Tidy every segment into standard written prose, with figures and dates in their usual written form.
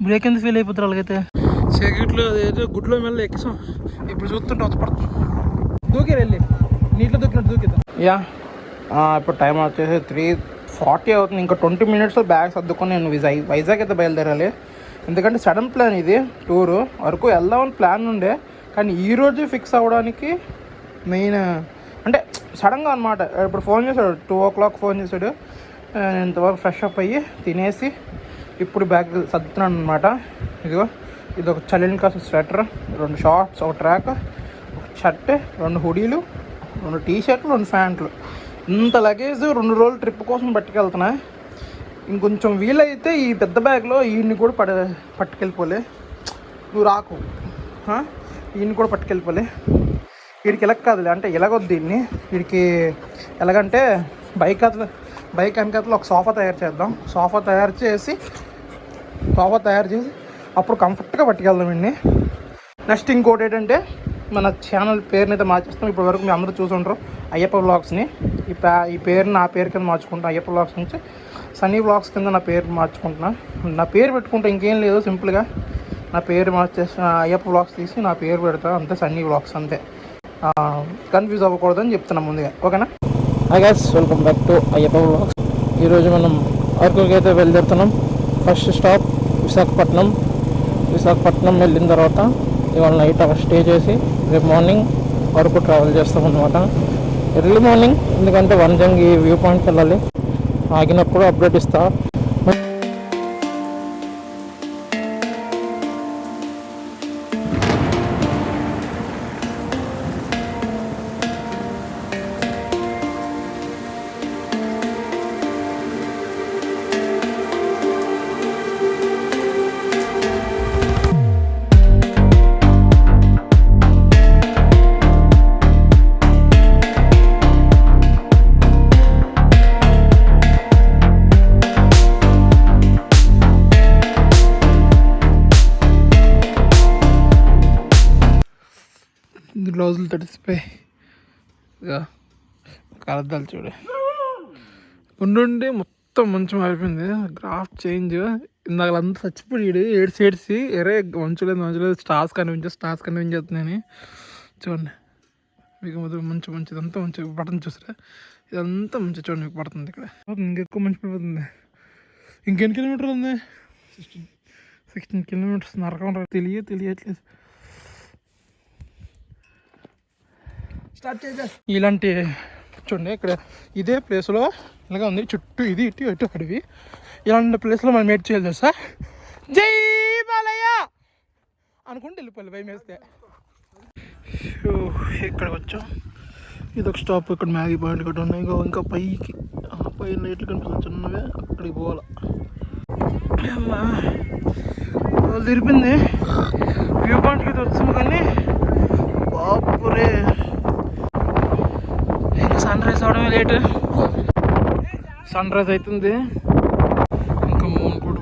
Break ఎందుకు fail అయిపోతారు అలాగైతే. చీకట్లో ఏదో గుడ్లో మెల్ల ఎక్కిసాం. ఇప్పుడు చూస్తుంటే వచ్చపడుతుంది. దూకేరు వెళ్ళి నీటిలో దూకినట్టు దూకిద్దాం. యా ఇప్పుడు టైం వచ్చేసి 3:40 అవుతుంది. ఇంకా 20 minutesలో బ్యాగ్ సర్దుకొని నేను వైజాగ్ అయితే బయలుదేరాలి. ఎందుకంటే సడన్ ప్లాన్ ఇది. టూరు వరకు వెళ్దామని ప్లాన్ ఉండే, కానీ ఈరోజు ఫిక్స్ అవ్వడానికి మెయిన్ అంటే సడన్గా అనమాట. ఇప్పుడు ఫోన్ చేశాడు, 2 o'clock ఫోన్ చేశాడు. నేను ఇంతవరకు ఫ్రెష్ అప్ అయ్యి తినేసి ఇప్పుడు బ్యాగ్ సర్దుతున్నాను అనమాట. ఇదిగో ఇది ఒక చలిని కాస్త స్వెటర్, 2 షార్ట్స్, ఒక ట్రాక్, ఒక షర్ట్, 2 హుడీలు, 2 టీ-షర్ట్లు, 2 ప్యాంట్లు. ఇంత లగేజ్ 2 రోజులు ట్రిప్ కోసం పట్టుకెళ్తున్నా. ఇంకొంచెం వీలైతే ఈ పెద్ద బ్యాగ్లో ఈయన్ని కూడా పట్టుకెళ్ళిపోలే. నువ్వు రాకు, ఈయన్ని కూడా పట్టుకెళ్ళిపోలే. వీడికి ఎలాగ కాదులే, అంటే ఎలాగొద్దు దీన్ని. వీడికి ఎలాగంటే బైక్ వెనకాతలో ఒక సోఫా తయారు చేద్దాం. సోఫా తయారు చేసి అప్పుడు కంఫర్ట్గా పట్టుకెళ్దాం వీడిని. నెక్స్ట్ ఇంకోటి ఏంటంటే మన ఛానల్ పేరుని అయితే మార్చేస్తాం. ఇప్పటి వరకు మీ అందరూ చూసుంటారు అయ్యప్ప వ్లాగ్స్ని. ఈ పేరుని నా పేరు కింద మార్చుకుంటాను. అయ్యప్ప వ్లాగ్స్ నుంచి సన్నీ వ్లాగ్స్ కింద నా పేరు మార్చుకుంటున్నా. నా పేరు పెట్టుకుంటే ఇంకేం లేదు, సింపుల్గా నా పేరు మార్చేసి అయ్యప్ప వ్లాగ్స్ తీసి నా పేరు పెడతా, అంతే. సన్నీ వ్లాగ్స్ అంతే. కన్ఫ్యూజ్ అవ్వకూడదని చెప్తున్నా ముందుగా, ఓకేనా? Hi guys, welcome back to Ayyappa vlogs. ఈరోజు మనం అరకుకి అయితే బయలుదేరుతున్నాం. ఫస్ట్ స్టాప్ విశాఖపట్నం వెళ్ళిన తర్వాత ఇవాళ నైట్ అక్కడ స్టే చేసి రేపు మార్నింగ్ వరకు ట్రావెల్ చేస్తాం అన్నమాట. ఎర్లీ మార్నింగ్, ఎందుకంటే వనజంగి వ్యూ పాయింట్కి వెళ్ళాలి. ఆగినప్పుడు అప్డేట్ ఇస్తా. గ్లౌజులు తడిసిపోయి కలద్దాలు చూడు. ఉండి మొత్తం మంచం అయిపోయింది. Graph change. ఇందాకలంతా చచ్చిపోయాడు ఏడ్చి ఎరే మంచులేదు స్టార్స్ కనిపించేస్తున్నాయని. చూడండి మీకు మంచి ఇదంతా మంచి పడుతుంది. చూసారా, ఇదంతా మంచి చూడండి మీకు పడుతుంది. ఇక్కడ ఇంకెక్కువ మంచి పడిపోతుంది. ఇంకెన్ని కిలోమీటర్లు ఉంది? 16 kilometers. నరకం తెలియట్లేదు. ఇలాంటి చూడండి, ఇక్కడ ఇదే ప్లేస్లో ఇలాగా ఉంది. చుట్టూ ఇది ఇటు అడవి. ఇలాంటి ప్లేస్లో మనం ఏడ్ చేయాలి తెలుసా? జై బాలయ్య అనుకుంటే వెళ్ళిపోవాలి భయం వేస్తే. ఇక్కడికి వచ్చాం. ఇది ఒక స్టాప్. ఇక్కడ మ్యాగీ పాయింట్ కూడా ఉన్నాయి. ఇంకా పైన లైట్లు కనిపిస్తున్నవే, అక్కడికి పోవాలి. తిరిపింది వ్యూ పాయింట్కి అయితే వచ్చాము, కానీ బాపురే సన్ రైజ్ అవడమే లేట్. సన్ రైజ్ అవుతుంది. ఇంకా మూన్ కూడా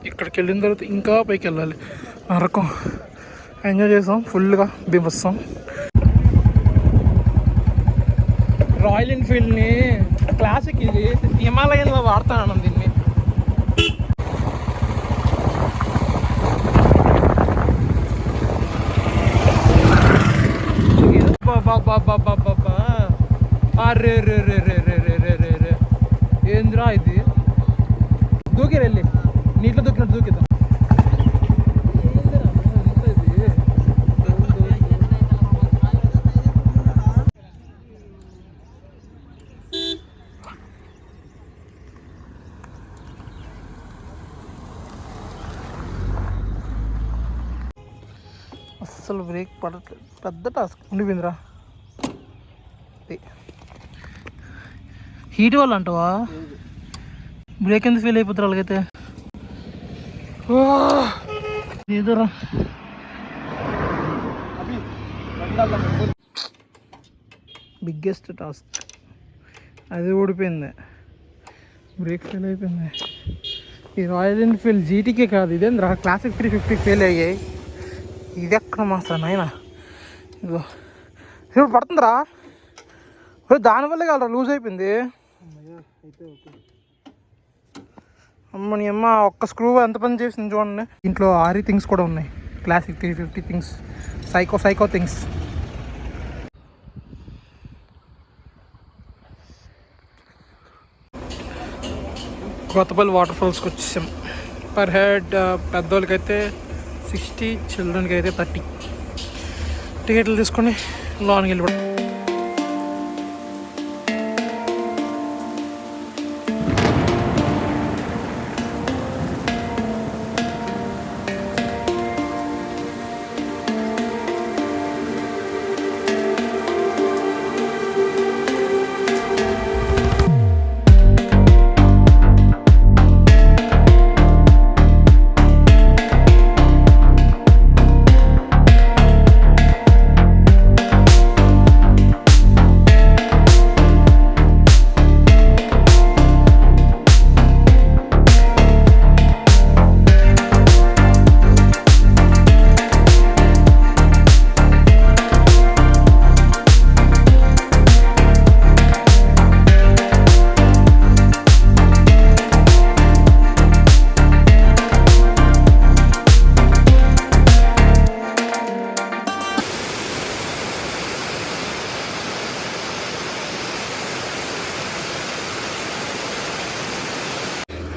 ఇక్కడికి వెళ్ళిన తర్వాత ఇంకా పైకి వెళ్ళాలి. నరకం. ఎంజాయ్ చేసాం ఫుల్గా. బీభత్సం. రాయల్ ఎన్ఫీల్డ్ని క్లాసిక్, ఇది హిమాలయన్లో వాడుతున్నాను దీన్ని. బాబా రే రే రే రే రే రే రే రే రే ఏంద్రా ఇది? దూకి వెళ్ళి నీటిలో దూకినట్టు దూకిద్దాం. అస్సలు బ్రేక్ పడట్లేదు, పెద్ద టాస్క్ ఉండిపోయిందిరా. హీట్ వల్ల అంటావా? బ్రేక్ ఎందుకు ఫెయిల్ అయిపోతారు అలాగైతే? ఏదోరా బిగ్గెస్ట్ టాస్క్, అది ఓడిపోయింది, బ్రేక్ ఫెయిల్ అయిపోయింది. ఈ రాయల్ ఎన్ఫీల్డ్ జీటీకే కాదు, ఇదేంద్రా క్లాసిక్ 350 ఫెయిల్ అయ్యాయి. ఇది ఎక్కడ మాస్టర్ నాయన? ఇదిగో ఇప్పుడు పడుతుందిరా, దానివల్లే కాదురా లూజ్ అయిపోయింది. అమ్మని అమ్మ, ఒక్క స్క్రూ ఎంత పని చేసింది చూడండి. ఇంట్లో ఆరి థింగ్స్ కూడా ఉన్నాయి, classic 350 things, psycho things. Kothapalli water ఫాల్స్కి వచ్చేసాం. పర్ హెడ్ పెద్దోళ్ళకైతే 60, చిల్డ్రన్కి అయితే 30. టికెట్లు తీసుకొని లోనికి వెళ్ళిపోతాం.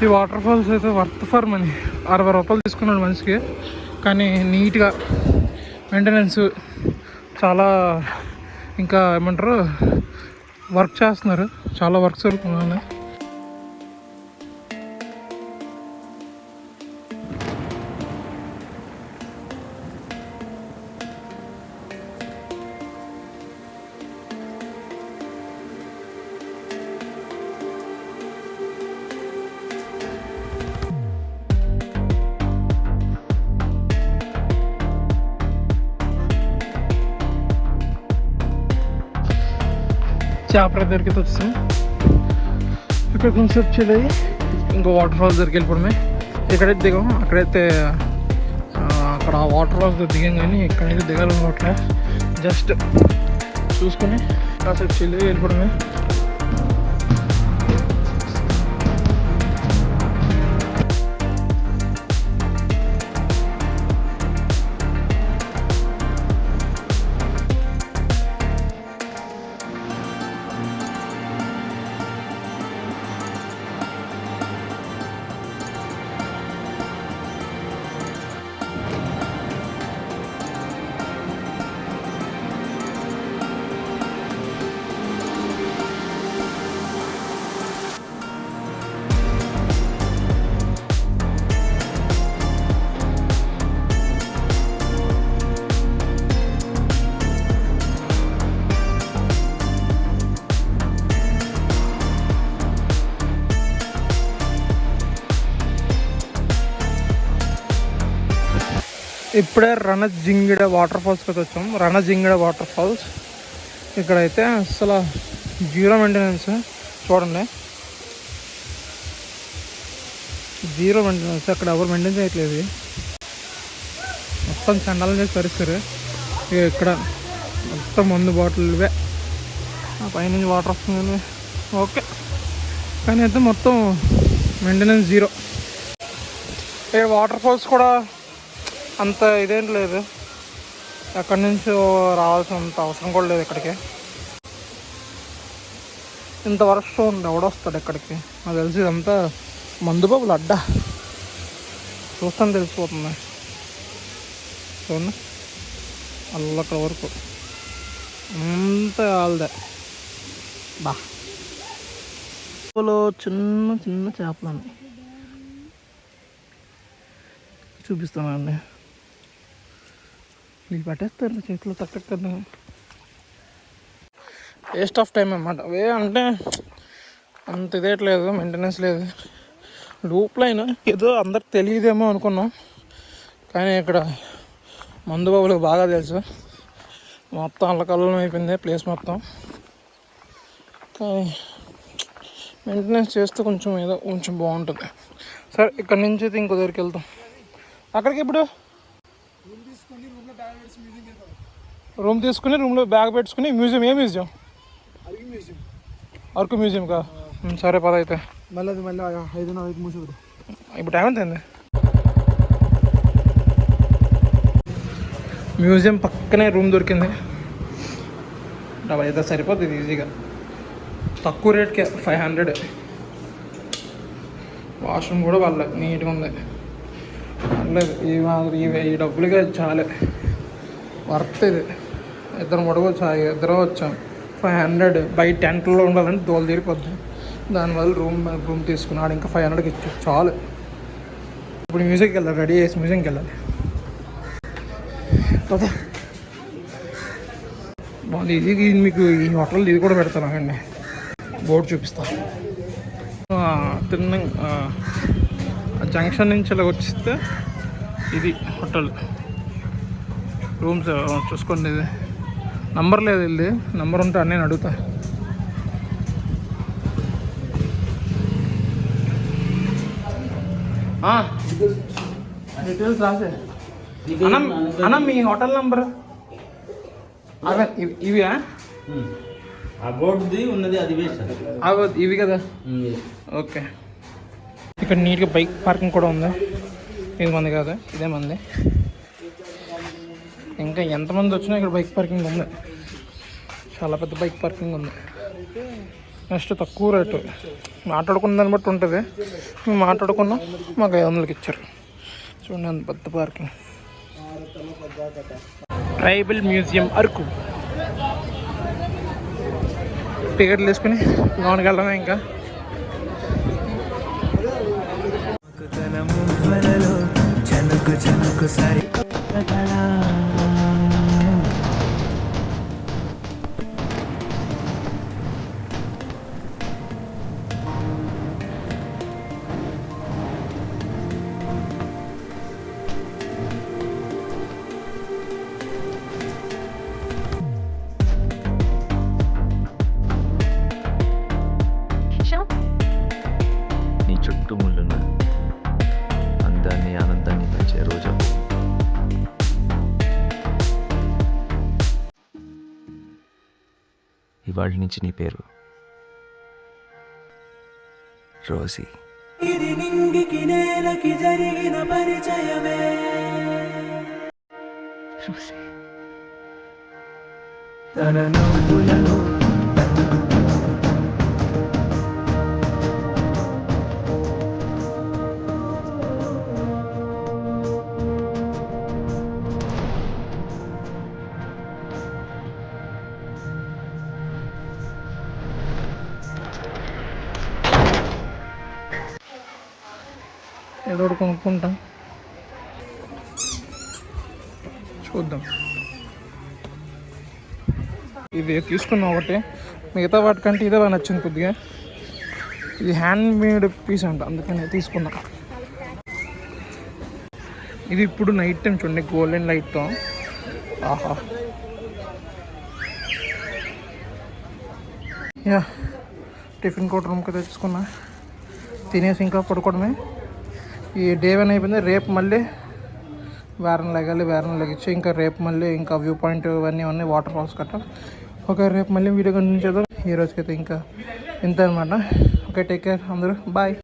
ఈ వాటర్ ఫాల్స్ అయితే వర్త్ ఫర్ మనీ. 60 రూపాయలు తీసుకున్నాడు మనిషికి, కానీ నీట్గా మెయింటెనెన్స్ చాలా, ఇంకా ఏమంటారు వర్క్ చేస్తున్నారు, చాలా వర్క్స్ జరుగుతున్నాయి. చేపల దగ్గరికి వచ్చాం, ఇక్కడ కొంచెం చిల్లయి ఇంకో వాటర్ ఫాల్స్ దగ్గరికి వెళ్ళిపోవడమే. ఎక్కడైతే దిగాం అక్కడైతే అక్కడ వాటర్ ఫాల్స్ దిగాం, కానీ ఎక్కడైతే దిగాలనుకోవట్లే, జస్ట్ చూసుకొని కాసేపు చిల్లి వెళ్ళిపోవడమే. ఇప్పుడే రణజింగిడ వాటర్ ఫాల్స్కి వచ్చాం. రణజింగిడ వాటర్ ఫాల్స్ ఇక్కడైతే అసలు జీరో మెయింటెనెన్స్, చూడండి జీరో మెయింటెనెన్స్, అక్కడ ఎవరు మెయింటైన్ చేయట్లేదు, మొత్తం చండాలం చేసి పరిస్తారు. ఇక్కడ మొత్తం మందు బాటిల్వే ఆ పైనుంచి వాటర్ వస్తుంది. ఓకే, కానీ అయితే మొత్తం మెయింటెనెన్స్ జీరో. ఇక్కడ వాటర్ ఫాల్స్ కూడా అంత ఇదేం లేదు, ఎక్కడి నుంచో రావాల్సినంత అవసరం కూడా లేదు ఇక్కడికి. ఇంత వర్షం ఉంది, ఎవడొస్తాడు ఇక్కడికి? నాకు తెలిసి ఇదంతా మందుబాబులు అడ్డా, చూస్తాను తెలిసిపోతుంది. చూడండి అక్కడ వరకు అంత వాళ్ళదే. బా చిన్న చిన్న చేపలు చూపిస్తున్నానండి. వీళ్ళు పట్టేస్తారు చేతిలో తగ్గ. వేస్ట్ ఆఫ్ టైం అన్నమాట. అవే అంటే అంత ఇదేట్లేదు, మెయింటెనెన్స్ లేదు. లూప్ లైన్ ఏదో అందరికి తెలియదేమో అనుకున్నాం, కానీ ఇక్కడ మందు బాబులకు బాగా తెలుసు. మొత్తం అల్లకల్లం అయిపోయింది ప్లేస్ మొత్తం. కానీ మెయింటెనెన్స్ చేస్తే కొంచెం ఏదో కొంచెం బాగుంటుంది. సరే, ఇక్కడ నుంచి అయితే ఇంకో దగ్గరికి వెళ్తాం. అక్కడికి ఇప్పుడు రూమ్ తీసుకుని రూమ్లో బ్యాగ్ పెట్టుకుని మ్యూజియం. ఏ మ్యూజియం? అరకు మ్యూజియం కా? సరే పద అయితే. మళ్ళీ 5 మూసేది. ఇప్పుడు టైం ఎంత? మ్యూజియం పక్కనే రూమ్ దొరికింది. అయితే సరిపోతుంది ఈజీగా, తక్కువ రేట్కే 500. వాష్రూమ్ కూడా వాళ్ళ నీట్గా ఉంది, పర్లేదు. ఈ డబ్బులుగా చాలే, వర్త్ ఇది. ఇద్దరు ఇద్దరు వచ్చాం. 500 బయట టెంట్లో ఉండాలంటే దోలు తీరిపోద్ది. దానివల్ల రూమ్ తీసుకున్నాడు, ఇంకా 500కి ఇచ్చాడు చాలు. ఇప్పుడు మ్యూజియంకి వెళ్ళాలి, రెడీ చేసి మ్యూజియంకి వెళ్ళాలి. కదా బాగుంది. ఇది మీకు ఈ హోటల్ ఇది కూడా పెడతానండి, బోర్డు చూపిస్తాను. జంక్షన్ నుంచి ఇలా వచ్చిస్తే ఇది హోటల్. రూమ్స్ చూసుకోండి. ఇది నంబర్ లేదు, వెళ్ళి నంబర్ ఉంటే నేను అడుగుతా. డీటెయిల్స్ రాసే అన్న, మీ హోటల్ నంబర్ అవే ఇవి ఉన్నది, అది ఇవి కదా? ఓకే. ఇక్కడ నీట్గా బైక్ పార్కింగ్ కూడా ఉంది. ఇది మంది కాదు, ఇదే మంది. ఇంకా ఎంతమంది వచ్చినా ఇక్కడ బైక్ పార్కింగ్ ఉంది, చాలా పెద్ద బైక్ పార్కింగ్ ఉంది. నెక్స్ట్ తక్కువ రేటు, మాట్లాడుకున్న దాన్ని బట్టి ఉంటుంది. మేము మాట్లాడుకున్నాం, మాకు 500కి ఇచ్చారు. చూడండి అంత పెద్ద పార్కింగ్. Tribal museum Araku. టికెట్లు తీసుకుని లోనికి వెళ్ళడమే. ఇంకా చుట్టుముళ్ళున్న అందాన్ని ఆనందాన్ని పంచే రోజు. ఇవాళ నుంచి నీ పేరు రోజీ. ఇది నింగికి నేలకి జరిగిన పరిచయమే. రోజీ తన నవ్వులలో ఏదో ఒకటి కొనుక్కుంటాం, చూద్దాం. ఇది తీసుకున్నా ఒకటి, మిగతా వాటికంటే ఇదే బాగా నచ్చింది కొద్దిగా. ఇది హ్యాండ్ మేడ్ పీస్ అంట, అందుకని తీసుకున్నా. ఇది ఇప్పుడు నైట్ టైం చూడండి, గోల్డెన్ లైట్తో. ఆహా, యా. టిఫిన్ కూడా రూమ్కి తెచ్చుకున్నా, తినేసి ఇంకా పడుకోవడమే. ఈ డే 1 అయిపోయింది. రేపు మళ్ళీ వేరం లెగించి ఇంకా రేపు మళ్ళీ ఇంకా వ్యూ పాయింట్ ఇవన్నీ ఉన్నాయి, వాటర్ ఫాల్స్ గట్రా. ఓకే, రేపు మళ్ళీ వీడియో కంటిన్యూ చేద్దాం. ఈ రోజుకైతే ఇంకా ఇంత అనమాట. ఓకే, టేక్ కేర్ అందరూ, బాయ్.